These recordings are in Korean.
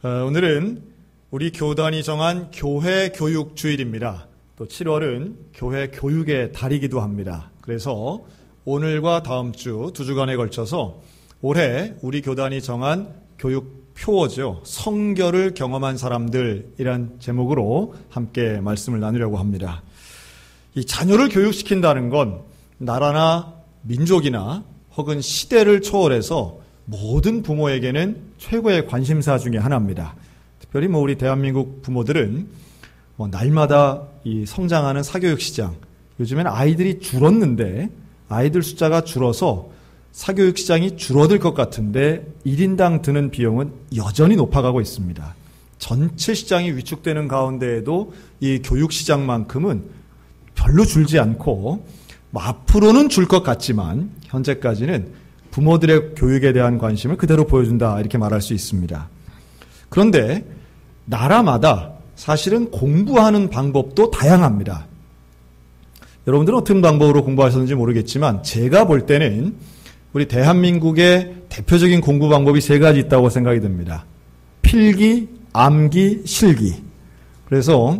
오늘은 우리 교단이 정한 교회 교육 주일입니다. 또 7월은 교회 교육의 달이기도 합니다. 그래서 오늘과 다음 주 2주간에 걸쳐서 올해 우리 교단이 정한 교육 표어죠. 성결을 경험한 사람들이란 제목으로 함께 말씀을 나누려고 합니다. 이 자녀를 교육시킨다는 건 나라나 민족이나 혹은 시대를 초월해서 모든 부모에게는 최고의 관심사 중에 하나입니다. 특별히 우리 대한민국 부모들은 날마다 이 성장하는 사교육 시장, 요즘엔 아이들이 줄었는데 아이들 숫자가 줄어서 사교육 시장이 줄어들 것 같은데 1인당 드는 비용은 여전히 높아가고 있습니다. 전체 시장이 위축되는 가운데에도 이 교육 시장만큼은 별로 줄지 않고 앞으로는 줄 것 같지만 현재까지는 부모들의 교육에 대한 관심을 그대로 보여준다 이렇게 말할 수 있습니다. 그런데 나라마다 사실은 공부하는 방법도 다양합니다. 여러분들은 어떤 방법으로 공부하셨는지 모르겠지만 제가 볼 때는 우리 대한민국의 대표적인 공부 방법이 3가지 있다고 생각이 듭니다. 필기, 암기, 실기. 그래서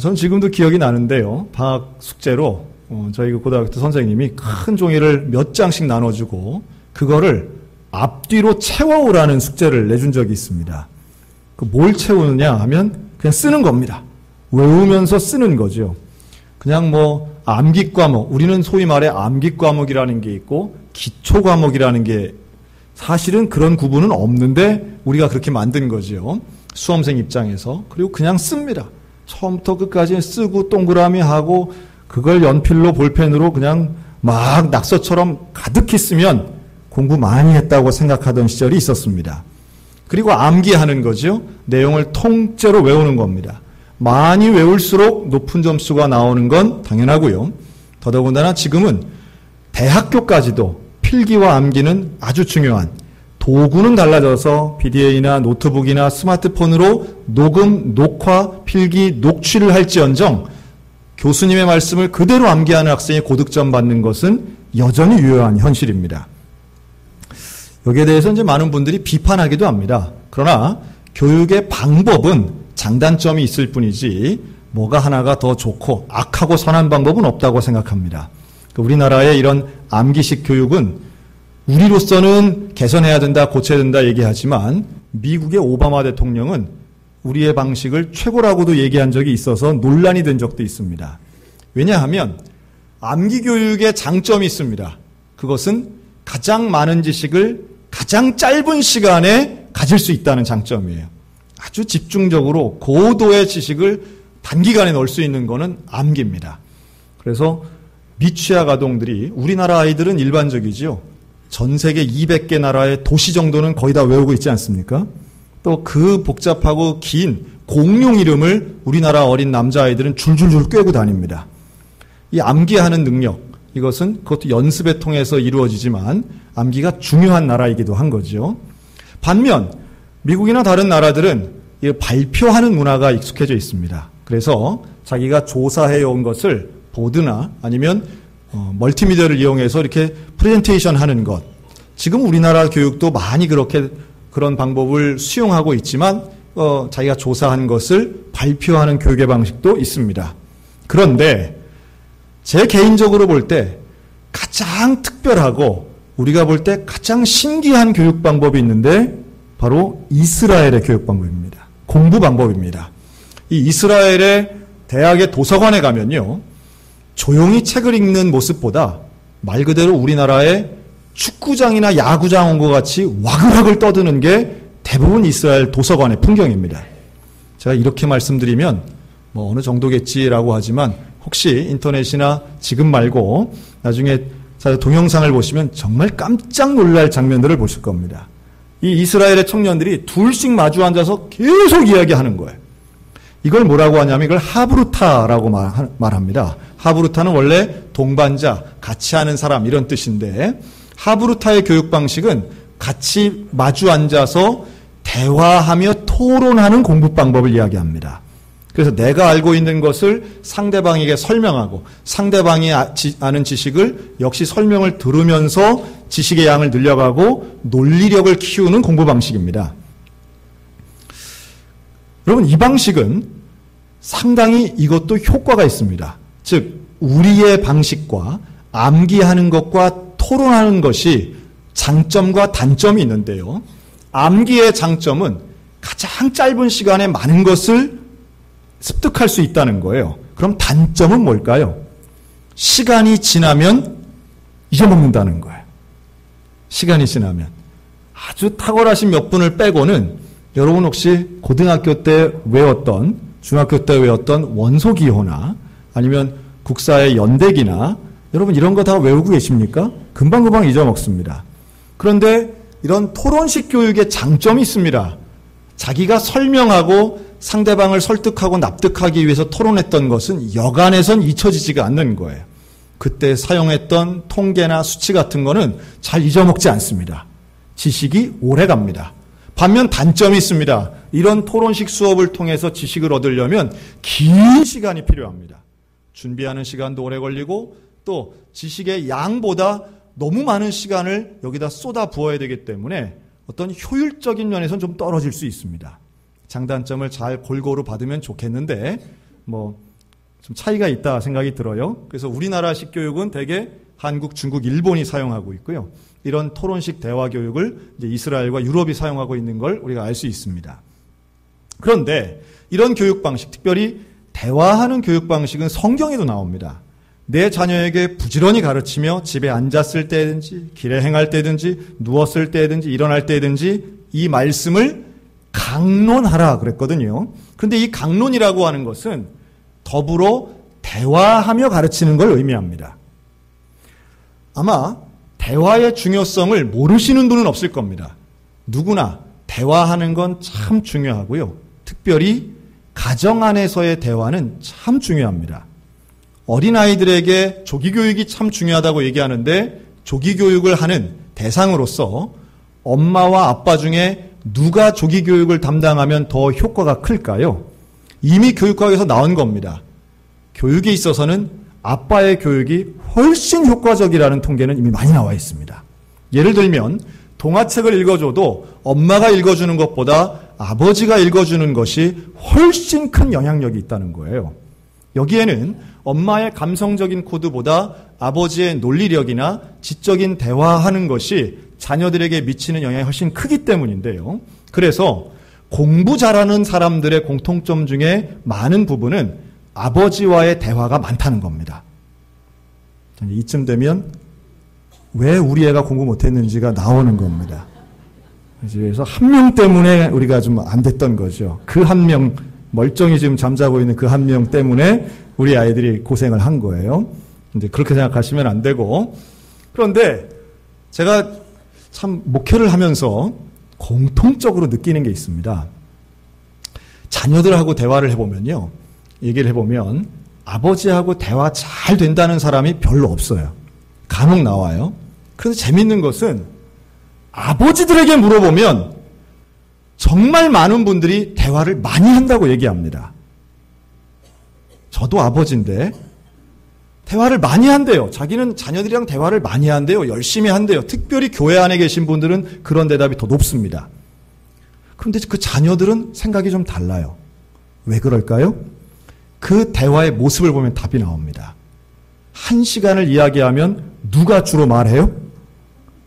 전 지금도 기억이 나는데요. 방학 숙제로 저희 고등학교 때 선생님이 큰 종이를 몇 장씩 나눠주고 그거를 앞뒤로 채워오라는 숙제를 내준 적이 있습니다. 뭘 채우느냐 하면 그냥 쓰는 겁니다. 외우면서 쓰는 거죠. 그냥 암기 과목, 우리는 소위 말해 암기 과목이라는 게 있고 기초 과목이라는 게 사실은 그런 구분은 없는데 우리가 그렇게 만든 거죠. 수험생 입장에서. 그리고 그냥 씁니다. 처음부터 끝까지 쓰고 동그라미 하고 그걸 연필로 볼펜으로 그냥 막 낙서처럼 가득히 쓰면 공부 많이 했다고 생각하던 시절이 있었습니다. 그리고 암기하는 거죠. 내용을 통째로 외우는 겁니다. 많이 외울수록 높은 점수가 나오는 건 당연하고요. 더더군다나 지금은 대학교까지도 필기와 암기는 아주 중요한 도구는 달라져서 PDA나 노트북이나 스마트폰으로 녹음, 녹화, 필기, 녹취를 할지언정 교수님의 말씀을 그대로 암기하는 학생이 고득점 받는 것은 여전히 유효한 현실입니다. 여기에 대해서 이제 많은 분들이 비판하기도 합니다. 그러나 교육의 방법은 장단점이 있을 뿐이지 뭐가 하나가 더 좋고 악하고 선한 방법은 없다고 생각합니다. 우리나라의 이런 암기식 교육은 우리로서는 개선해야 된다, 고쳐야 된다 얘기하지만 미국의 오바마 대통령은 우리의 방식을 최고라고도 얘기한 적이 있어서 논란이 된 적도 있습니다. 왜냐하면 암기 교육의 장점이 있습니다. 그것은 가장 많은 지식을 가장 짧은 시간에 가질 수 있다는 장점이에요. 아주 집중적으로 고도의 지식을 단기간에 넣을 수 있는 것은 암기입니다. 그래서 미취학 아동들이 우리나라 아이들은 일반적이죠. 전 세계 200개 나라의 도시 정도는 거의 다 외우고 있지 않습니까? 또 그 복잡하고 긴 공용 이름을 우리나라 어린 남자아이들은 줄줄줄 꿰고 다닙니다. 이 암기하는 능력, 이것은 그것도 연습에 통해서 이루어지지만 암기가 중요한 나라이기도 한 거죠. 반면 미국이나 다른 나라들은 이 발표하는 문화가 익숙해져 있습니다. 그래서 자기가 조사해온 것을 보드나 아니면 멀티미디어를 이용해서 이렇게 프레젠테이션 하는 것. 지금 우리나라 교육도 많이 그런 방법을 수용하고 있지만 자기가 조사한 것을 발표하는 교육의 방식도 있습니다. 그런데 제 개인적으로 볼 때 가장 특별하고 우리가 볼 때 가장 신기한 교육 방법이 있는데 바로 이스라엘의 교육 방법입니다. 공부 방법입니다. 이 이스라엘의 대학의 도서관에 가면요. 조용히 책을 읽는 모습보다 말 그대로 우리나라의 축구장이나 야구장 온 것 같이 와글와글 떠드는 게 대부분 이스라엘 도서관의 풍경입니다. 제가 이렇게 말씀드리면 어느 정도겠지라고 하지만 혹시 인터넷이나 지금 말고 나중에 동영상을 보시면 정말 깜짝 놀랄 장면들을 보실 겁니다. 이 이스라엘의 청년들이 둘씩 마주 앉아서 계속 이야기하는 거예요. 이걸 뭐라고 하냐면 이걸 하브루타라고 말합니다. 하브루타는 원래 동반자, 같이 하는 사람 이런 뜻인데 하브루타의 교육 방식은 같이 마주 앉아서 대화하며 토론하는 공부 방법을 이야기합니다. 그래서 내가 알고 있는 것을 상대방에게 설명하고 상대방이 아는 지식을 역시 설명을 들으면서 지식의 양을 늘려가고 논리력을 키우는 공부 방식입니다. 여러분, 이 방식은 상당히 이것도 효과가 있습니다. 즉, 우리의 방식과 암기하는 것과 토론하는 것이 장점과 단점이 있는데요. 암기의 장점은 가장 짧은 시간에 많은 것을 습득할 수 있다는 거예요. 그럼 단점은 뭘까요? 시간이 지나면 잊어먹는다는 거예요. 시간이 지나면. 아주 탁월하신 몇 분을 빼고는 여러분 혹시 고등학교 때 외웠던, 중학교 때 외웠던 원소기호나 아니면 국사의 연대기나 여러분 이런 거 다 외우고 계십니까? 금방금방 잊어먹습니다. 그런데 이런 토론식 교육의 장점이 있습니다. 자기가 설명하고 상대방을 설득하고 납득하기 위해서 토론했던 것은 여간에선 잊혀지지가 않는 거예요. 그때 사용했던 통계나 수치 같은 거는 잘 잊어먹지 않습니다. 지식이 오래 갑니다. 반면 단점이 있습니다. 이런 토론식 수업을 통해서 지식을 얻으려면 긴 시간이 필요합니다. 준비하는 시간도 오래 걸리고 또 지식의 양보다 너무 많은 시간을 여기다 쏟아 부어야 되기 때문에 어떤 효율적인 면에서는 좀 떨어질 수 있습니다. 장단점을 잘 골고루 받으면 좋겠는데 좀 차이가 있다 생각이 들어요. 그래서 우리나라식 교육은 대개 한국, 중국, 일본이 사용하고 있고요. 이런 토론식 대화 교육을 이제 이스라엘과 유럽이 사용하고 있는 걸 우리가 알 수 있습니다. 그런데 이런 교육 방식, 특별히 대화하는 교육 방식은 성경에도 나옵니다. 내 자녀에게 부지런히 가르치며 집에 앉았을 때든지 길에 행할 때든지 누웠을 때든지 일어날 때든지 이 말씀을 강론하라 그랬거든요. 그런데 이 강론이라고 하는 것은 더불어 대화하며 가르치는 걸 의미합니다. 아마 대화의 중요성을 모르시는 분은 없을 겁니다. 누구나 대화하는 건 참 중요하고요. 특별히 가정 안에서의 대화는 참 중요합니다. 어린아이들에게 조기교육이 참 중요하다고 얘기하는데 조기교육을 하는 대상으로서 엄마와 아빠 중에 누가 조기교육을 담당하면 더 효과가 클까요? 이미 교육학에서 나온 겁니다. 교육에 있어서는 아빠의 교육이 훨씬 효과적이라는 통계는 이미 많이 나와 있습니다. 예를 들면 동화책을 읽어줘도 엄마가 읽어주는 것보다 아버지가 읽어주는 것이 훨씬 큰 영향력이 있다는 거예요. 여기에는 엄마의 감성적인 코드보다 아버지의 논리력이나 지적인 대화하는 것이 자녀들에게 미치는 영향이 훨씬 크기 때문인데요. 그래서 공부 잘하는 사람들의 공통점 중에 많은 부분은 아버지와의 대화가 많다는 겁니다. 이쯤 되면 왜 우리 애가 공부 못했는지가 나오는 겁니다. 그래서 한 명 때문에 우리가 좀 안 됐던 거죠. 그 한 명, 멀쩡히 지금 잠자고 있는 그 한 명 때문에 우리 아이들이 고생을 한 거예요. 이제 그렇게 생각하시면 안 되고. 그런데 제가 참 목회를 하면서 공통적으로 느끼는 게 있습니다. 자녀들하고 대화를 해보면요. 얘기를 해보면 아버지하고 대화 잘 된다는 사람이 별로 없어요. 간혹 나와요. 그래서 재밌는 것은 아버지들에게 물어보면 정말 많은 분들이 대화를 많이 한다고 얘기합니다. 저도 아버지인데 대화를 많이 한대요. 자기는 자녀들이랑 대화를 많이 한대요. 열심히 한대요. 특별히 교회 안에 계신 분들은 그런 대답이 더 높습니다. 그런데 그 자녀들은 생각이 좀 달라요. 왜 그럴까요? 그 대화의 모습을 보면 답이 나옵니다. 1시간을 이야기하면 누가 주로 말해요?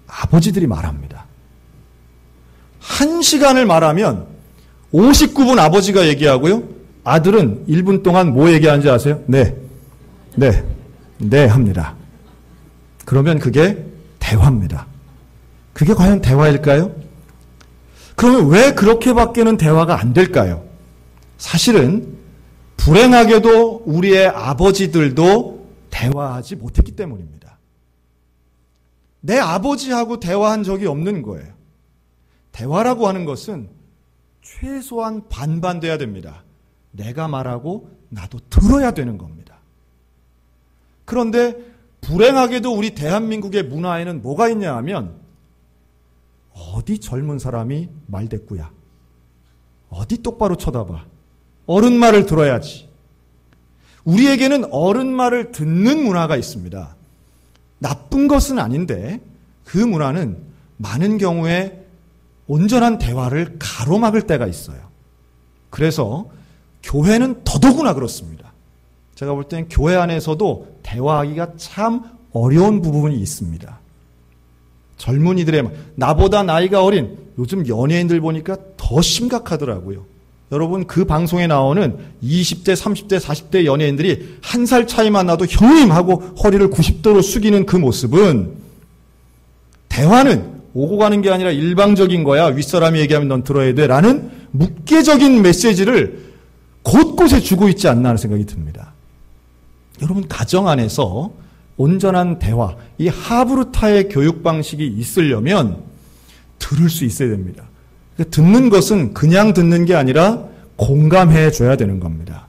아버지들이 말합니다. 1시간을 말하면 59분 아버지가 얘기하고요. 아들은 1분 동안 뭐 얘기하는지 아세요? 네 합니다. 그러면 그게 대화입니다. 그게 과연 대화일까요? 그러면 왜 그렇게밖에는 대화가 안 될까요? 사실은 불행하게도 우리의 아버지들도 대화하지 못했기 때문입니다. 내 아버지하고 대화한 적이 없는 거예요. 대화라고 하는 것은 최소한 반반 돼야 됩니다. 내가 말하고 나도 들어야 되는 겁니다. 그런데 불행하게도 우리 대한민국의 문화에는 뭐가 있냐 하면 어디 젊은 사람이 말대꾸야. 어디 똑바로 쳐다봐. 어른 말을 들어야지. 우리에게는 어른 말을 듣는 문화가 있습니다. 나쁜 것은 아닌데 그 문화는 많은 경우에 온전한 대화를 가로막을 때가 있어요. 그래서 교회는 더더구나 그렇습니다. 제가 볼 땐 교회 안에서도 대화하기가 참 어려운 부분이 있습니다. 젊은이들의, 나보다 나이가 어린 요즘 연예인들 보니까 더 심각하더라고요. 여러분, 그 방송에 나오는 20대, 30대, 40대 연예인들이 한 살 차이만 나도 형님 하고 허리를 90도로 숙이는 그 모습은, 대화는 오고 가는 게 아니라 일방적인 거야. 윗사람이 얘기하면 넌 들어야 돼. 라는 묵계적인 메시지를 곳곳에 주고 있지 않나 하는 생각이 듭니다. 여러분, 가정 안에서 온전한 대화, 이 하브루타의 교육 방식이 있으려면 들을 수 있어야 됩니다. 듣는 것은 그냥 듣는 게 아니라 공감해 줘야 되는 겁니다.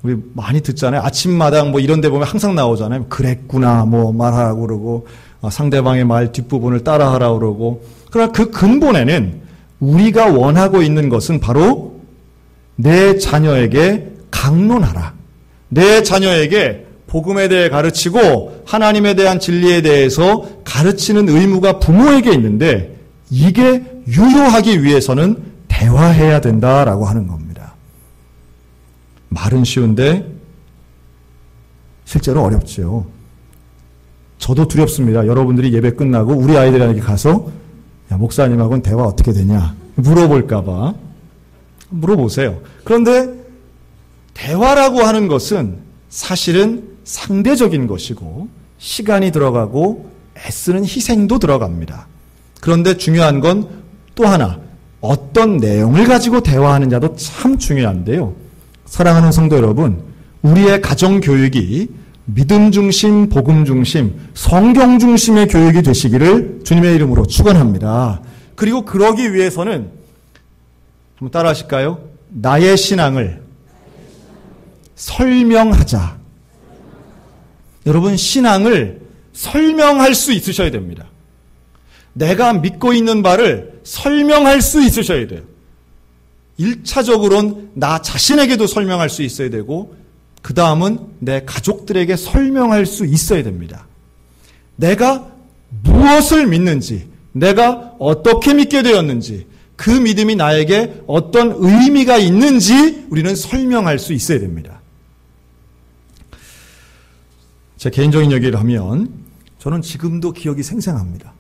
우리 많이 듣잖아요. 아침마당 뭐 이런 데 보면 항상 나오잖아요. 그랬구나 뭐 말하라고 그러고, 상대방의 말 뒷부분을 따라하라고 그러고. 그러나 그 근본에는 우리가 원하고 있는 것은 바로 내 자녀에게 강론하라. 내 자녀에게 복음에 대해 가르치고 하나님에 대한 진리에 대해서 가르치는 의무가 부모에게 있는데, 이게 유효하기 위해서는 대화해야 된다라고 하는 겁니다. 말은 쉬운데 실제로 어렵죠. 저도 두렵습니다. 여러분들이 예배 끝나고 우리 아이들에게 가서, 야, 목사님하고는 대화 어떻게 되냐 물어볼까 봐. 물어보세요. 그런데 대화라고 하는 것은 사실은 상대적인 것이고 시간이 들어가고 애쓰는 희생도 들어갑니다. 그런데 중요한 건 또 하나, 어떤 내용을 가지고 대화하느냐도 참 중요한데요. 사랑하는 성도 여러분, 우리의 가정교육이 믿음 중심, 복음 중심, 성경 중심의 교육이 되시기를 주님의 이름으로 축원합니다. 그리고 그러기 위해서는 한번 따라 하실까요? 나의 신앙을 설명하자. 여러분, 신앙을 설명할 수 있으셔야 됩니다. 내가 믿고 있는 바를 설명할 수 있으셔야 돼요. 1차적으로는 나 자신에게도 설명할 수 있어야 되고, 그 다음은 내 가족들에게 설명할 수 있어야 됩니다. 내가 무엇을 믿는지, 내가 어떻게 믿게 되었는지, 그 믿음이 나에게 어떤 의미가 있는지 우리는 설명할 수 있어야 됩니다. 제 개인적인 얘기를 하면 저는 지금도 기억이 생생합니다.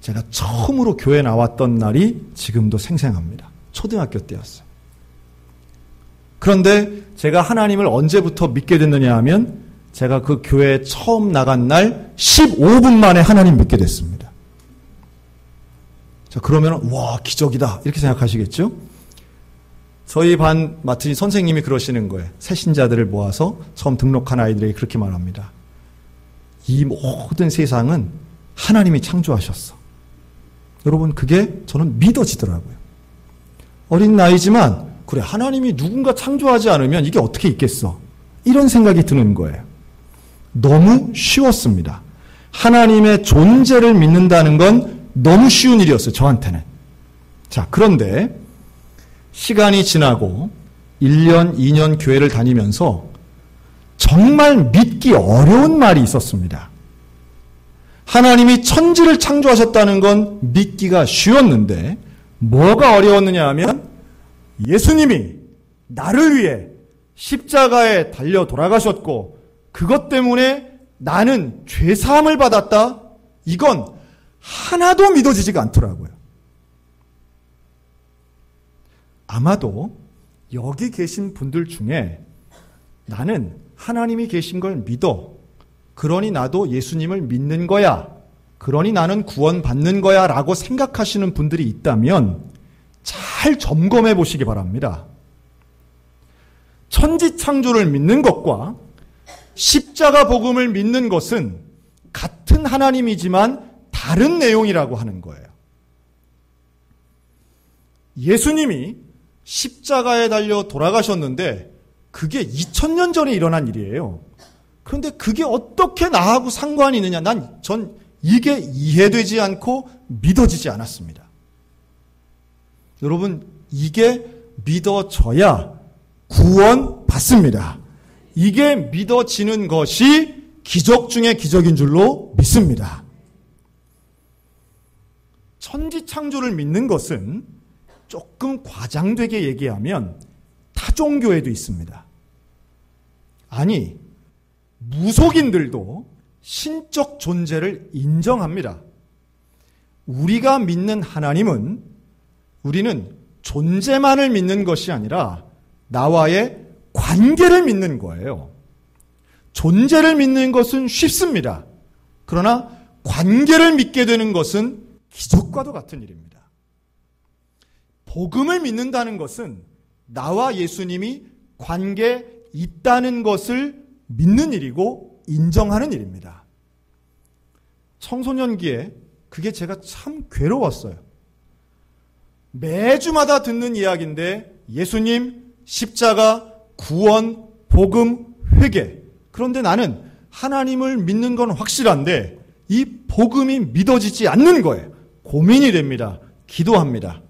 제가 처음으로 교회 나왔던 날이 지금도 생생합니다. 초등학교 때였어요. 그런데 제가 하나님을 언제부터 믿게 됐느냐 하면, 제가 그 교회에 처음 나간 날 15분 만에 하나님 믿게 됐습니다. 자, 그러면 와, 기적이다 이렇게 생각하시겠죠? 저희 반 맡으신 선생님이 그러시는 거예요. 새신자들을 모아서 처음 등록한 아이들에게 그렇게 말합니다. 이 모든 세상은 하나님이 창조하셨어. 여러분, 그게 저는 믿어지더라고요. 어린 나이지만, 그래, 하나님이 누군가 창조하지 않으면 이게 어떻게 있겠어? 이런 생각이 드는 거예요. 너무 쉬웠습니다. 하나님의 존재를 믿는다는 건 너무 쉬운 일이었어요, 저한테는. 자, 그런데 시간이 지나고 1년, 2년 교회를 다니면서 정말 믿기 어려운 말이 있었습니다. 하나님이 천지를 창조하셨다는 건 믿기가 쉬웠는데, 뭐가 어려웠느냐 하면, 예수님이 나를 위해 십자가에 달려 돌아가셨고 그것 때문에 나는 죄사함을 받았다. 이건 하나도 믿어지지가 않더라고요. 아마도 여기 계신 분들 중에 나는 하나님이 계신 걸 믿어. 그러니 나도 예수님을 믿는 거야. 그러니 나는 구원받는 거야 라고 생각하시는 분들이 있다면 잘 점검해 보시기 바랍니다. 천지창조를 믿는 것과 십자가 복음을 믿는 것은 같은 하나님이지만 다른 내용이라고 하는 거예요. 예수님이 십자가에 달려 돌아가셨는데 그게 2000년 전에 일어난 일이에요. 그런데 그게 어떻게 나하고 상관이 있느냐? 전 이게 이해되지 않고 믿어지지 않았습니다. 여러분, 이게 믿어져야 구원 받습니다. 이게 믿어지는 것이 기적 중의 기적인 줄로 믿습니다. 천지창조를 믿는 것은 조금 과장되게 얘기하면 타종교에도 있습니다. 아니, 무속인들도 신적 존재를 인정합니다. 우리가 믿는 하나님은 우리는 존재만을 믿는 것이 아니라 나와의 관계를 믿는 거예요. 존재를 믿는 것은 쉽습니다. 그러나 관계를 믿게 되는 것은 기적과도 같은 일입니다. 복음을 믿는다는 것은 나와 예수님이 관계 있다는 것을 믿는 일이고 인정하는 일입니다. 청소년기에 그게 제가 참 괴로웠어요. 매주마다 듣는 이야기인데 예수님, 십자가, 구원, 복음, 회개. 그런데 나는 하나님을 믿는 건 확실한데 이 복음이 믿어지지 않는 거예요. 고민이 됩니다. 기도합니다.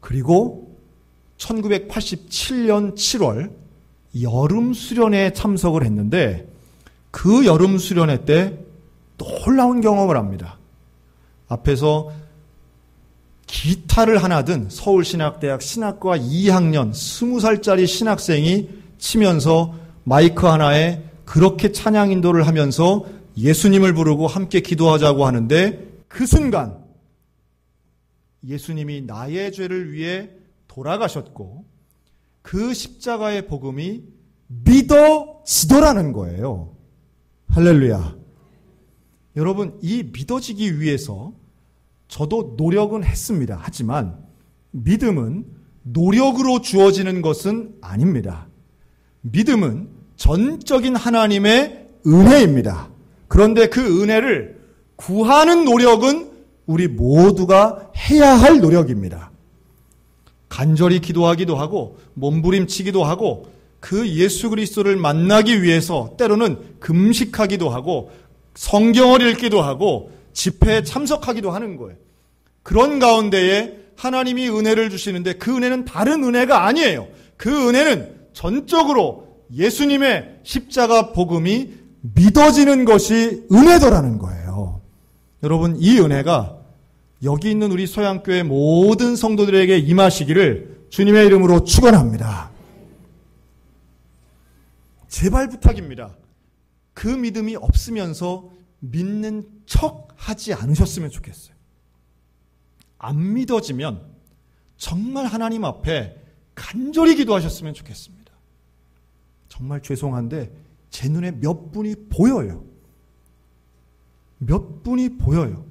그리고 1987년 7월 여름 수련회에 참석을 했는데 그 여름 수련회 때 놀라운 경험을 합니다. 앞에서 기타를 하나 든 서울신학대학 신학과 2학년 20살짜리 신학생이 치면서 마이크 하나에 그렇게 찬양 인도를 하면서 예수님을 부르고 함께 기도하자고 하는데 그 순간 예수님이 나의 죄를 위해 돌아가셨고 그 십자가의 복음이 믿어지더라는 거예요. 할렐루야. 여러분, 이 믿어지기 위해서 저도 노력은 했습니다. 하지만 믿음은 노력으로 주어지는 것은 아닙니다. 믿음은 전적인 하나님의 은혜입니다. 그런데 그 은혜를 구하는 노력은 우리 모두가 해야 할 노력입니다. 간절히 기도하기도 하고 몸부림치기도 하고 그 예수 그리스도를 만나기 위해서 때로는 금식하기도 하고 성경을 읽기도 하고 집회에 참석하기도 하는 거예요. 그런 가운데에 하나님이 은혜를 주시는데 그 은혜는 다른 은혜가 아니에요. 그 은혜는 전적으로 예수님의 십자가 복음이 믿어지는 것이 은혜더라는 거예요. 여러분, 이 은혜가 여기 있는 우리 소양교회 모든 성도들에게 임하시기를 주님의 이름으로 축원합니다. 제발 부탁입니다. 그 믿음이 없으면서 믿는 척 하지 않으셨으면 좋겠어요. 안 믿어지면 정말 하나님 앞에 간절히 기도하셨으면 좋겠습니다. 정말 죄송한데 제 눈에 몇 분이 보여요. 몇 분이 보여요.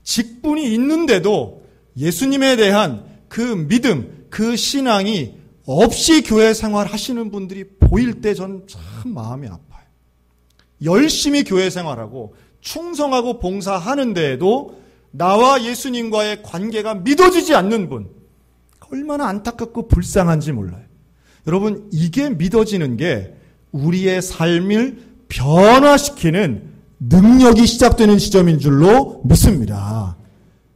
직분이 있는데도 예수님에 대한 그 믿음, 그 신앙이 없이 교회 생활 하시는 분들이 보일 때 저는 참 마음이 아파요. 열심히 교회 생활하고 충성하고 봉사하는 데에도 나와 예수님과의 관계가 믿어지지 않는 분, 얼마나 안타깝고 불쌍한지 몰라요. 여러분, 이게 믿어지는 게 우리의 삶을 변화시키는 능력이 시작되는 시점인 줄로 믿습니다.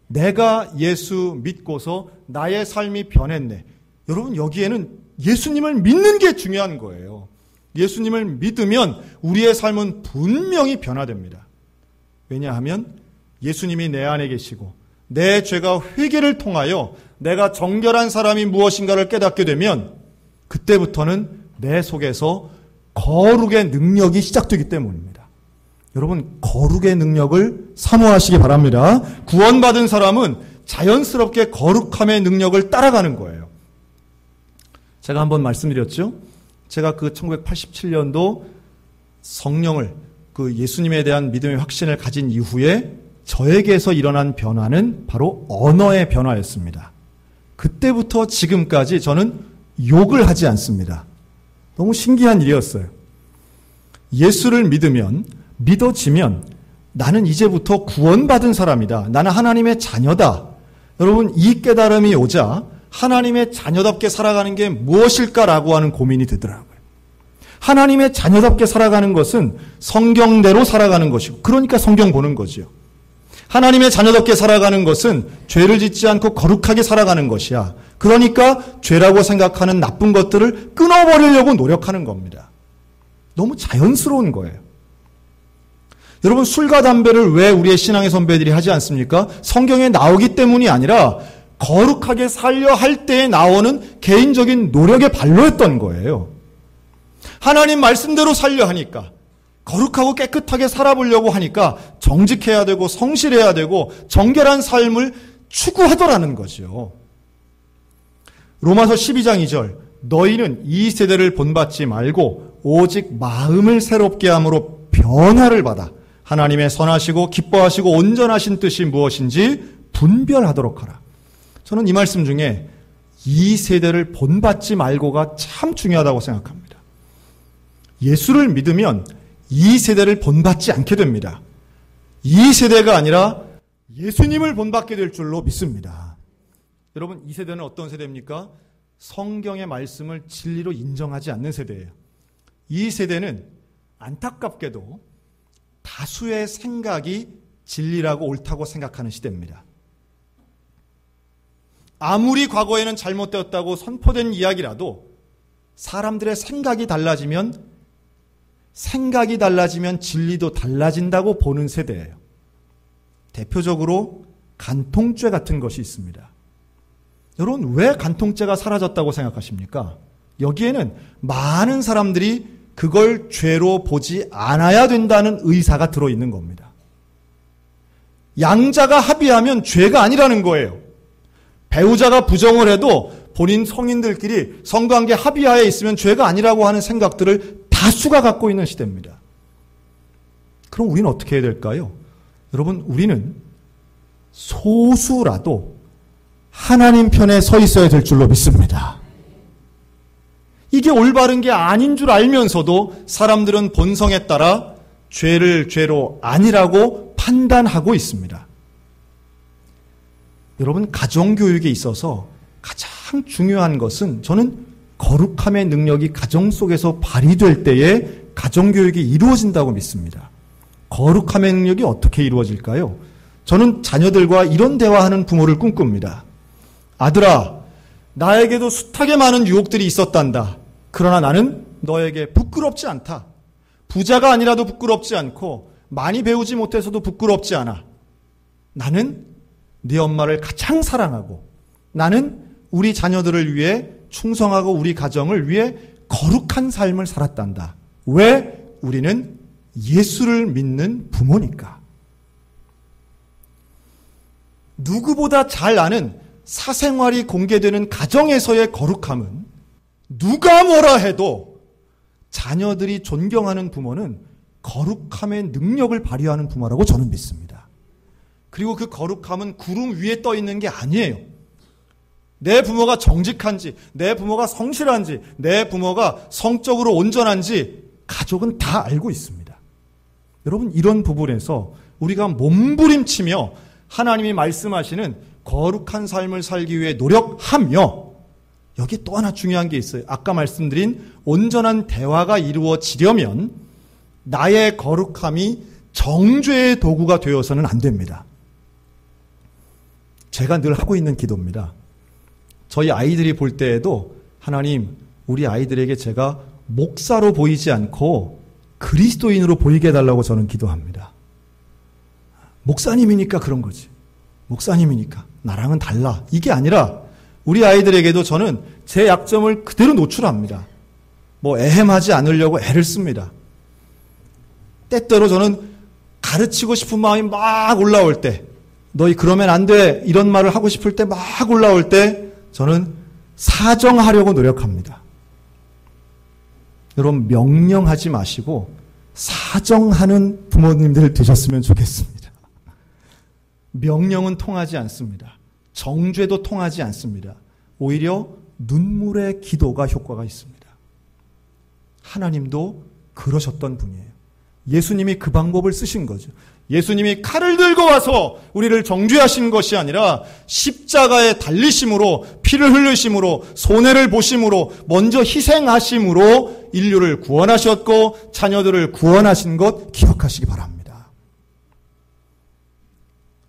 내가 예수 믿고서 나의 삶이 변했네. 여러분, 여기에는 예수님을 믿는 게 중요한 거예요. 예수님을 믿으면 우리의 삶은 분명히 변화됩니다. 왜냐하면 예수님이 내 안에 계시고 내 죄가 회개를 통하여 내가 정결한 사람이 무엇인가를 깨닫게 되면 그때부터는 내 속에서 거룩의 능력이 시작되기 때문입니다. 여러분, 거룩의 능력을 사모하시기 바랍니다. 구원받은 사람은 자연스럽게 거룩함의 능력을 따라가는 거예요. 제가 한번 말씀드렸죠? 제가 그 1987년도 성령을, 그 예수님에 대한 믿음의 확신을 가진 이후에 저에게서 일어난 변화는 바로 언어의 변화였습니다. 그때부터 지금까지 저는 욕을 하지 않습니다. 너무 신기한 일이었어요. 예수를 믿어지면 나는 이제부터 구원받은 사람이다. 나는 하나님의 자녀다. 여러분, 이 깨달음이 오자 하나님의 자녀답게 살아가는 게 무엇일까라고 하는 고민이 들더라고요. 하나님의 자녀답게 살아가는 것은 성경대로 살아가는 것이고, 그러니까 성경 보는 거지요. 하나님의 자녀답게 살아가는 것은 죄를 짓지 않고 거룩하게 살아가는 것이야. 그러니까 죄라고 생각하는 나쁜 것들을 끊어버리려고 노력하는 겁니다. 너무 자연스러운 거예요. 여러분, 술과 담배를 왜 우리의 신앙의 선배들이 하지 않습니까? 성경에 나오기 때문이 아니라 거룩하게 살려 할 때에 나오는 개인적인 노력의 발로였던 거예요. 하나님 말씀대로 살려 하니까, 거룩하고 깨끗하게 살아보려고 하니까 정직해야 되고 성실해야 되고 정결한 삶을 추구하더라는 거죠. 로마서 12장 2절, 너희는 이 세대를 본받지 말고 오직 마음을 새롭게 함으로 변화를 받아 하나님의 선하시고 기뻐하시고 온전하신 뜻이 무엇인지 분별하도록 하라. 저는 이 말씀 중에 이 세대를 본받지 말고가 참 중요하다고 생각합니다. 예수를 믿으면 이 세대를 본받지 않게 됩니다. 이 세대가 아니라 예수님을 본받게 될 줄로 믿습니다. 여러분, 이 세대는 어떤 세대입니까? 성경의 말씀을 진리로 인정하지 않는 세대예요. 이 세대는 안타깝게도 다수의 생각이 진리라고 옳다고 생각하는 시대입니다. 아무리 과거에는 잘못되었다고 선포된 이야기라도 사람들의 생각이 달라지면 진리도 달라진다고 보는 세대예요. 대표적으로 간통죄 같은 것이 있습니다. 여러분, 왜 간통죄가 사라졌다고 생각하십니까? 여기에는 많은 사람들이 그걸 죄로 보지 않아야 된다는 의사가 들어있는 겁니다. 양자가 합의하면 죄가 아니라는 거예요. 배우자가 부정을 해도 본인 성인들끼리 성관계 합의하에 있으면 죄가 아니라고 하는 생각들을 다수가 갖고 있는 시대입니다. 그럼 우리는 어떻게 해야 될까요? 여러분, 우리는 소수라도 하나님 편에 서 있어야 될 줄로 믿습니다. 이게 올바른 게 아닌 줄 알면서도 사람들은 본성에 따라 죄를 죄로 아니라고 판단하고 있습니다. 여러분, 가정교육에 있어서 가장 중요한 것은, 저는 거룩함의 능력이 가정 속에서 발휘될 때에 가정교육이 이루어진다고 믿습니다. 거룩함의 능력이 어떻게 이루어질까요? 저는 자녀들과 이런 대화하는 부모를 꿈꿉니다. 아들아, 나에게도 숱하게 많은 유혹들이 있었단다. 그러나 나는 너에게 부끄럽지 않다. 부자가 아니라도 부끄럽지 않고 많이 배우지 못해서도 부끄럽지 않아. 나는 네 엄마를 가장 사랑하고, 나는 우리 자녀들을 위해 충성하고 우리 가정을 위해 거룩한 삶을 살았단다. 왜? 우리는 예수를 믿는 부모니까. 누구보다 잘 아는 사생활이 공개되는 가정에서의 거룩함은 누가 뭐라 해도 자녀들이 존경하는 부모는 거룩함의 능력을 발휘하는 부모라고 저는 믿습니다. 그리고 그 거룩함은 구름 위에 떠 있는 게 아니에요. 내 부모가 정직한지, 내 부모가 성실한지, 내 부모가 성적으로 온전한지 가족은 다 알고 있습니다. 여러분, 이런 부분에서 우리가 몸부림치며 하나님이 말씀하시는 거룩한 삶을 살기 위해 노력하며, 여기 또 하나 중요한 게 있어요. 아까 말씀드린 온전한 대화가 이루어지려면 나의 거룩함이 정죄의 도구가 되어서는 안 됩니다. 제가 늘 하고 있는 기도입니다. 저희 아이들이 볼 때에도, 하나님, 우리 아이들에게 제가 목사로 보이지 않고 그리스도인으로 보이게 해달라고 저는 기도합니다. 목사님이니까 그런 거지. 목사님이니까 나랑은 달라. 이게 아니라 우리 아이들에게도 저는 제 약점을 그대로 노출합니다. 애헴하지 않으려고 애를 씁니다. 때때로 저는 가르치고 싶은 마음이 막 올라올 때, 너희 그러면 안 돼, 이런 말을 하고 싶을 때 막 올라올 때 저는 사정하려고 노력합니다. 여러분, 명령하지 마시고 사정하는 부모님들 되셨으면 좋겠습니다. 명령은 통하지 않습니다. 정죄도 통하지 않습니다. 오히려 눈물의 기도가 효과가 있습니다. 하나님도 그러셨던 분이에요. 예수님이 그 방법을 쓰신 거죠. 예수님이 칼을 들고 와서 우리를 정죄하신 것이 아니라 십자가에 달리심으로, 피를 흘리심으로, 손해를 보심으로, 먼저 희생하심으로 인류를 구원하셨고 자녀들을 구원하신 것 기억하시기 바랍니다.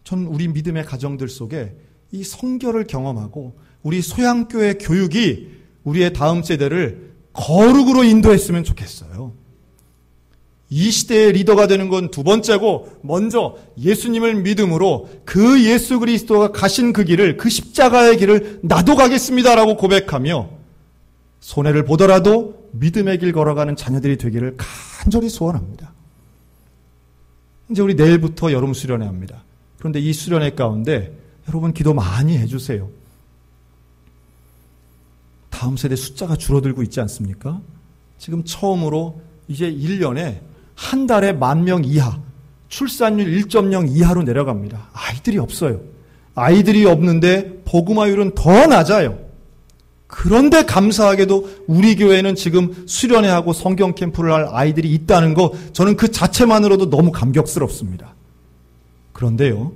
전 우리 믿음의 가정들 속에 이 성결을 경험하고 우리 소양교회 교육이 우리의 다음 세대를 거룩으로 인도했으면 좋겠어요. 이 시대의 리더가 되는 건 두 번째고 먼저 예수님을 믿음으로 그 예수 그리스도가 가신 그 길을, 그 십자가의 길을 나도 가겠습니다라고 고백하며 손해를 보더라도 믿음의 길 걸어가는 자녀들이 되기를 간절히 소원합니다. 이제 우리 내일부터 여름 수련회 합니다. 그런데 이 수련회 가운데 여러분 기도 많이 해주세요. 다음 세대 숫자가 줄어들고 있지 않습니까? 지금 처음으로 이제 1년에 한 달에 10,000명 이하, 출산율 1.0 이하로 내려갑니다. 아이들이 없어요. 아이들이 없는데 복음화율은 더 낮아요. 그런데 감사하게도 우리 교회는 지금 수련회하고 성경 캠프를 할 아이들이 있다는 거, 저는 그 자체만으로도 너무 감격스럽습니다. 그런데요,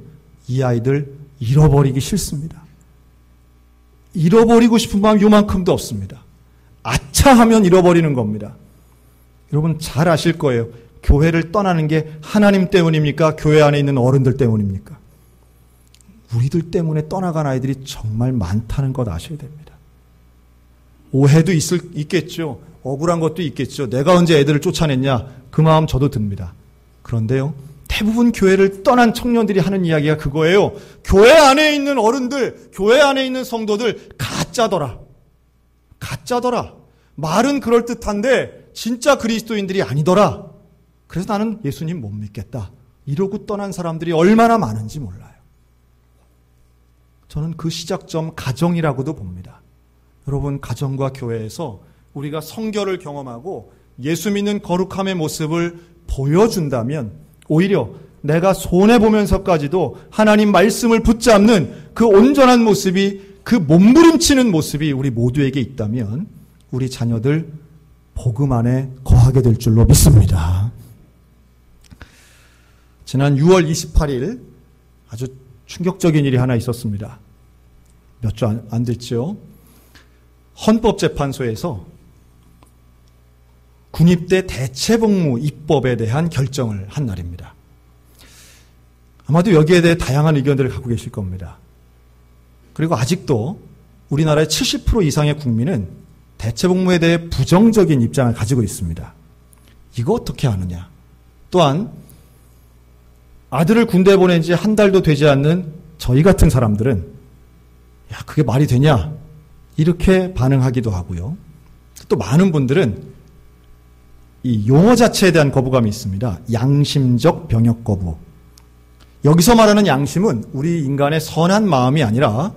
이 아이들 잃어버리기 싫습니다. 잃어버리고 싶은 마음 요만큼도 없습니다. 아차하면 잃어버리는 겁니다. 여러분 잘 아실 거예요. 교회를 떠나는 게 하나님 때문입니까? 교회 안에 있는 어른들 때문입니까? 우리들 때문에 떠나간 아이들이 정말 많다는 것 아셔야 됩니다. 오해도 있겠죠. 억울한 것도 있겠죠. 내가 언제 애들을 쫓아냈냐? 그 마음 저도 듭니다. 그런데요, 대부분 교회를 떠난 청년들이 하는 이야기가 그거예요. 교회 안에 있는 어른들, 교회 안에 있는 성도들 가짜더라. 가짜더라. 말은 그럴듯한데 진짜 그리스도인들이 아니더라. 그래서 나는 예수님 못 믿겠다. 이러고 떠난 사람들이 얼마나 많은지 몰라요. 저는 그 시작점 가정이라고도 봅니다. 여러분, 가정과 교회에서 우리가 성결을 경험하고 예수 믿는 거룩함의 모습을 보여준다면 오히려 내가 손해보면서까지도 하나님 말씀을 붙잡는 그 온전한 모습이, 그 몸부림치는 모습이 우리 모두에게 있다면 우리 자녀들 복음 안에 거하게 될 줄로 믿습니다. 지난 6월 28일 아주 충격적인 일이 하나 있었습니다. 몇 주 안 됐죠. 헌법재판소에서 군입대 대체복무 입법에 대한 결정을 한 날입니다. 아마도 여기에 대해 다양한 의견들을 갖고 계실 겁니다. 그리고 아직도 우리나라의 70% 이상의 국민은 대체복무에 대해 부정적인 입장을 가지고 있습니다. 이거 어떻게 하느냐. 또한 아들을 군대에 보낸 지 한 달도 되지 않는 저희 같은 사람들은 야, 그게 말이 되냐? 이렇게 반응하기도 하고요. 또 많은 분들은 이 용어 자체에 대한 거부감이 있습니다. 양심적 병역 거부. 여기서 말하는 양심은 우리 인간의 선한 마음이 아니라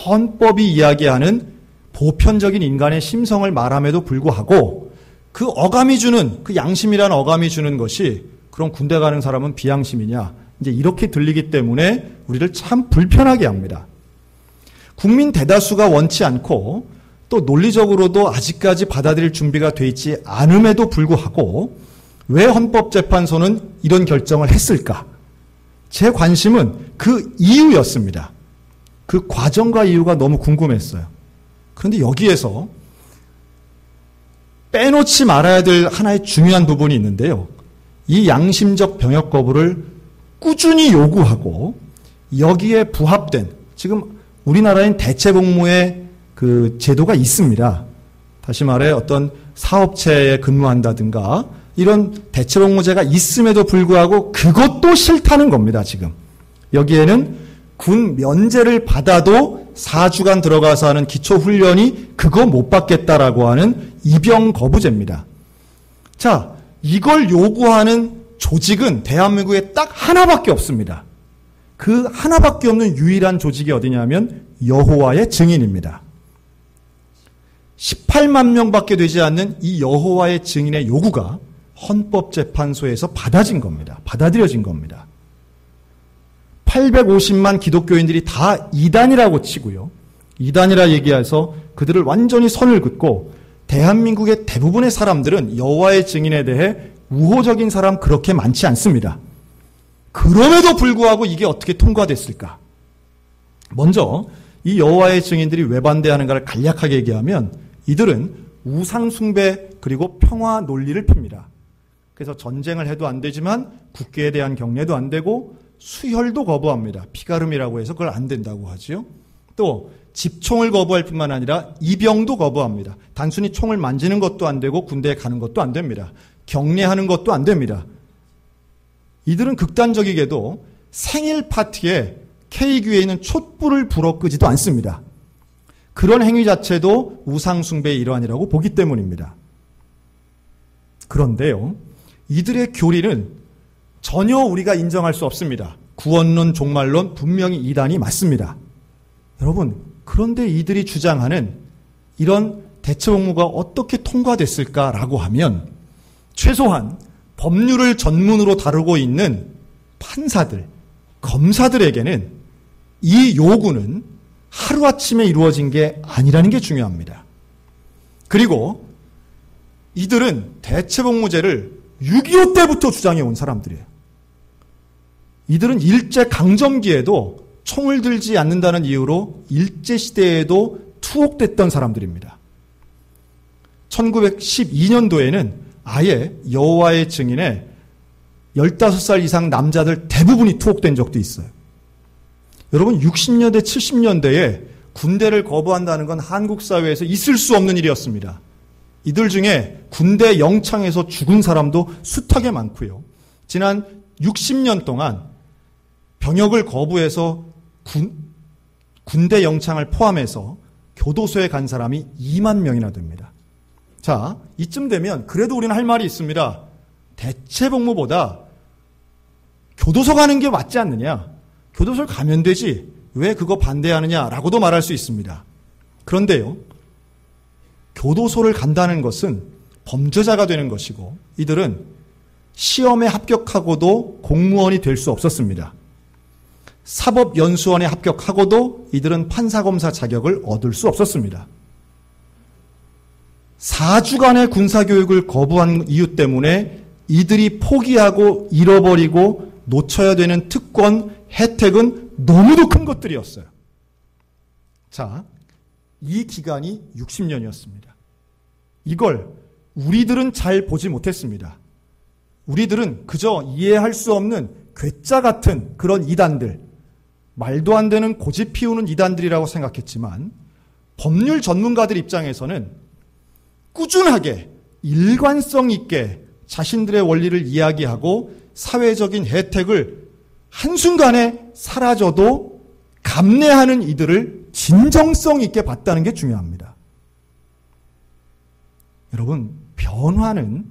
헌법이 이야기하는 보편적인 인간의 심성을 말함에도 불구하고 그 어감이 주는, 그 양심이라는 어감이 주는 것이 그럼 군대 가는 사람은 비양심이냐? 이제 이렇게 들리기 때문에 우리를 참 불편하게 합니다. 국민 대다수가 원치 않고 또 논리적으로도 아직까지 받아들일 준비가 돼 있지 않음에도 불구하고 왜 헌법재판소는 이런 결정을 했을까? 제 관심은 그 이유였습니다. 그 과정과 이유가 너무 궁금했어요. 그런데 여기에서 빼놓지 말아야 될 하나의 중요한 부분이 있는데요. 이 양심적 병역 거부를 꾸준히 요구하고 여기에 부합된, 지금 우리나라엔 대체복무의 그 제도가 있습니다. 다시 말해 어떤 사업체에 근무한다든가 이런 대체복무제가 있음에도 불구하고 그것도 싫다는 겁니다. 지금 여기에는 군 면제를 받아도 4주간 들어가서 하는 기초훈련이 그거 못 받겠다라고 하는 입영 거부제입니다. 자, 이걸 요구하는 조직은 대한민국에 딱 하나밖에 없습니다. 그 하나밖에 없는 유일한 조직이 어디냐면 여호와의 증인입니다. 18만 명밖에 되지 않는 이 여호와의 증인의 요구가 헌법재판소에서 받아들여진 겁니다. 850만 기독교인들이 다 이단이라고 치고요. 이단이라 얘기해서 그들을 완전히 선을 긋고 대한민국의 대부분의 사람들은 여호와의 증인에 대해 우호적인 사람 그렇게 많지 않습니다. 그럼에도 불구하고 이게 어떻게 통과됐을까? 먼저 이 여호와의 증인들이 왜 반대하는가를 간략하게 얘기하면 이들은 우상 숭배 그리고 평화 논리를 핍니다. 그래서 전쟁을 해도 안 되지만 국계에 대한 경례도 안 되고 수혈도 거부합니다. 피가름이라고 해서 그걸 안 된다고 하죠. 또 집총을 거부할 뿐만 아니라 입영도 거부합니다. 단순히 총을 만지는 것도 안 되고 군대에 가는 것도 안 됩니다. 격려하는 것도 안 됩니다. 이들은 극단적이게도 생일 파티에 케이크 위에 있는 촛불을 불어 끄지도 않습니다. 그런 행위 자체도 우상숭배의 일환이라고 보기 때문입니다. 그런데요, 이들의 교리는 전혀 우리가 인정할 수 없습니다. 구원론, 종말론 분명히 이단이 맞습니다. 여러분, 그런데 이들이 주장하는 이런 대체복무가 어떻게 통과됐을까라고 하면 최소한 법률을 전문으로 다루고 있는 판사들, 검사들에게는 이 요구는 하루아침에 이루어진 게 아니라는 게 중요합니다. 그리고 이들은 대체복무제를 6.25 때부터 주장해 온 사람들이에요. 이들은 일제강점기에도 총을 들지 않는다는 이유로 일제시대에도 투옥됐던 사람들입니다. 1912년도에는 아예 여호와의 증인에 15살 이상 남자들 대부분이 투옥된 적도 있어요. 여러분, 60년대, 70년대에 군대를 거부한다는 건 한국 사회에서 있을 수 없는 일이었습니다. 이들 중에 군대 영창에서 죽은 사람도 숱하게 많고요. 지난 60년 동안 병역을 거부해서 군대 영창을 포함해서 교도소에 간 사람이 2만 명이나 됩니다. 자, 이쯤 되면 그래도 우리는 할 말이 있습니다. 대체복무보다 교도소 가는 게 맞지 않느냐? 교도소를 가면 되지. 왜 그거 반대하느냐라고도 말할 수 있습니다. 그런데요, 교도소를 간다는 것은 범죄자가 되는 것이고 이들은 시험에 합격하고도 공무원이 될 수 없었습니다. 사법연수원에 합격하고도 이들은 판사검사 자격을 얻을 수 없었습니다. 4주간의 군사교육을 거부한 이유 때문에 이들이 포기하고 잃어버리고 놓쳐야 되는 특권, 혜택은 너무도 큰 것들이었어요. 자, 이 기간이 60년이었습니다. 이걸 우리들은 잘 보지 못했습니다. 우리들은 그저 이해할 수 없는 괴짜 같은 그런 이단들, 말도 안 되는 고집 피우는 이단들이라고 생각했지만 법률 전문가들 입장에서는 꾸준하게 일관성 있게 자신들의 원리를 이야기하고 사회적인 혜택을 한순간에 사라져도 감내하는 이들을 진정성 있게 봤다는 게 중요합니다. 여러분, 변화는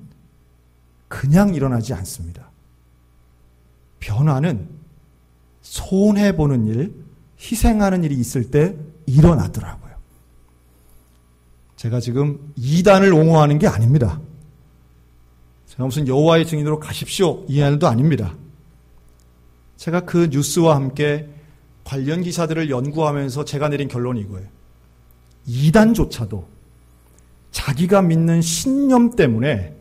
그냥 일어나지 않습니다. 변화는 손해보는 일, 희생하는 일이 있을 때 일어나더라고요. 제가 지금 이단을 옹호하는 게 아닙니다. 제가 무슨 여호와의 증인으로 가십시오 이 말도 아닙니다. 제가 그 뉴스와 함께 관련 기사들을 연구하면서 제가 내린 결론이 이거예요. 이단조차도 자기가 믿는 신념 때문에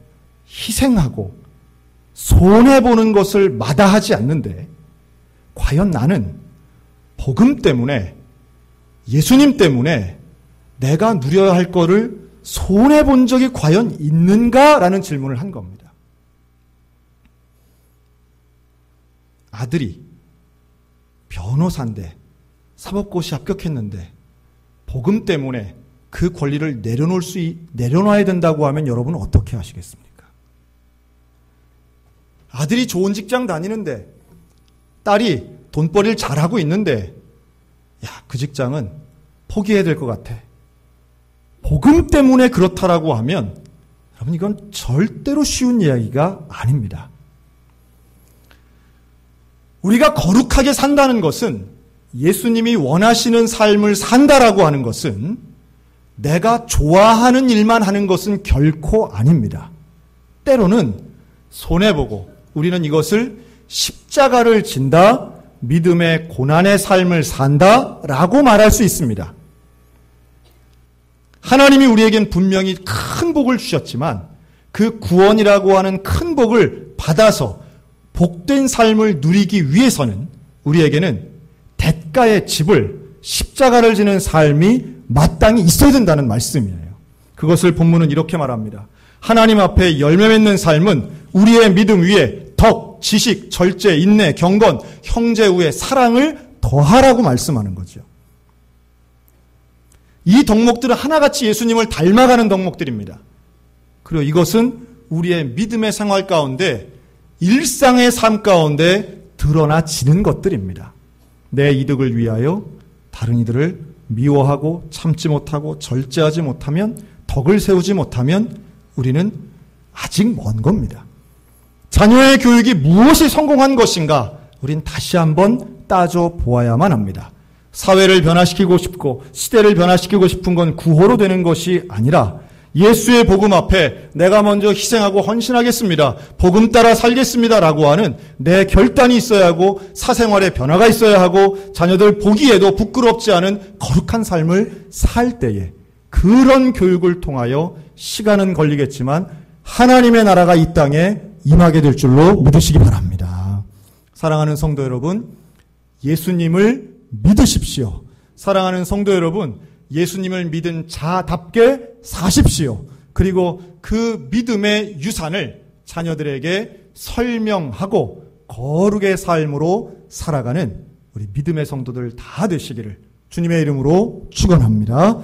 희생하고 손해보는 것을 마다하지 않는데 과연 나는 복음 때문에 예수님 때문에 내가 누려야 할 거를 손해본 적이 과연 있는가라는 질문을 한 겁니다. 아들이 변호사인데 사법고시 합격했는데 복음 때문에 그 권리를 내려놔야 된다고 하면 여러분은 어떻게 하시겠습니까? 아들이 좋은 직장 다니는데 딸이 돈벌이를 잘하고 있는데 그 직장은 포기해야 될 것 같아. 복음 때문에 그렇다라고 하면 여러분, 이건 절대로 쉬운 이야기가 아닙니다. 우리가 거룩하게 산다는 것은, 예수님이 원하시는 삶을 산다라고 하는 것은 내가 좋아하는 일만 하는 것은 결코 아닙니다. 때로는 손해보고 우리는 이것을 십자가를 진다, 믿음의 고난의 삶을 산다라고 말할 수 있습니다. 하나님이 우리에겐 분명히 큰 복을 주셨지만 그 구원이라고 하는 큰 복을 받아서 복된 삶을 누리기 위해서는 우리에게는 대가의 집을, 십자가를 지는 삶이 마땅히 있어야 된다는 말씀이에요. 그것을 본문은 이렇게 말합니다. 하나님 앞에 열매 맺는 삶은 우리의 믿음 위에 덕, 지식, 절제, 인내, 경건, 형제 우애, 사랑을 더하라고 말씀하는 거죠. 이 덕목들은 하나같이 예수님을 닮아가는 덕목들입니다. 그리고 이것은 우리의 믿음의 생활 가운데 일상의 삶 가운데 드러나지는 것들입니다. 내 이득을 위하여 다른 이들을 미워하고 참지 못하고 절제하지 못하면, 덕을 세우지 못하면 우리는 아직 먼 겁니다. 자녀의 교육이 무엇이 성공한 것인가? 우린 다시 한번 따져보아야만 합니다. 사회를 변화시키고 싶고 시대를 변화시키고 싶은 건 구호로 되는 것이 아니라 예수의 복음 앞에 내가 먼저 희생하고 헌신하겠습니다, 복음 따라 살겠습니다 라고 하는 내 결단이 있어야 하고, 사생활에 변화가 있어야 하고, 자녀들 보기에도 부끄럽지 않은 거룩한 삶을 살 때에, 그런 교육을 통하여 시간은 걸리겠지만 하나님의 나라가 이 땅에 임하게 될 줄로 믿으시기 바랍니다. 사랑하는 성도 여러분, 예수님을 믿으십시오. 사랑하는 성도 여러분, 예수님을 믿은 자답게 사십시오. 그리고 그 믿음의 유산을 자녀들에게 설명하고 거룩의 삶으로 살아가는 우리 믿음의 성도들 다 되시기를 주님의 이름으로 축원합니다.